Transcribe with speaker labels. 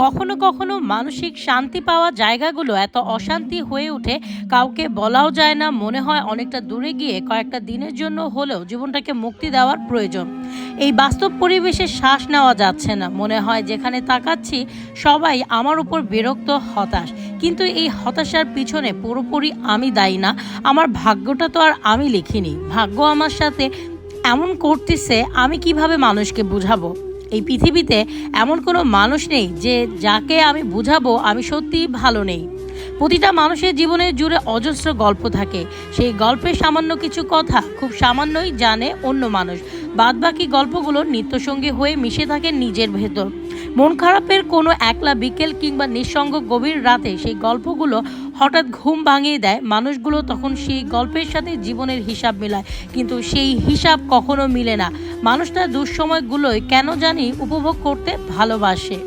Speaker 1: কখনো কখনো মানসিক শান্তি পাওয়া জায়গাগুলো এত অশান্তি হয়ে ওঠে, কাউকে বলাও যায় না। মনে হয় অনেকটা দূরে গিয়ে কয়েকটা দিনের জন্য হলেও জীবনটাকে মুক্তি দেওয়ার প্রয়োজন। এই বাস্তব পরিবেশে শ্বাস নেওয়া যাচ্ছে না, মনে হয় যেখানে তাকাচ্ছি সবাই আমার উপর বিরক্ত, হতাশ। কিন্তু এই হতাশার পিছনে পুরোপুরি আমি দায়ী না। আমার ভাগ্যটা তো আর আমি লিখিনি, ভাগ্য আমার সাথে এমন করতেছে। আমি কিভাবে মানুষকে বুঝাবো? এই পৃথিবীতে এমন কোনো মানুষ নেই যে যাকে আমি বুঝাবো আমি সত্যিই ভালো নেই। প্রতিটা মানুষের জীবনে জুড়ে অজস্র গল্প থাকে। সেই গল্পের সামান্য কিছু কথা খুব সামান্যই জানে অন্য মানুষ। বাদবাকি গল্পগুলো নিত্যসঙ্গী হয়ে মিশে থাকে নিজের ভেতর। মন খারাপের কোনো একলা বিকেল কিংবা নিঃসঙ্গ গভীর রাতে সেই গল্পগুলো হঠাৎ ঘুম ভাঙিয়ে দেয় মানুষগুলো। তখন সেই গল্পের সাথে জীবনের হিসাব মেলায়, কিন্তু সেই হিসাব কখনো মিলে না। মানুষটা দুঃসময়গুলোয় কেন জানি উপভোগ করতে ভালোবাসে।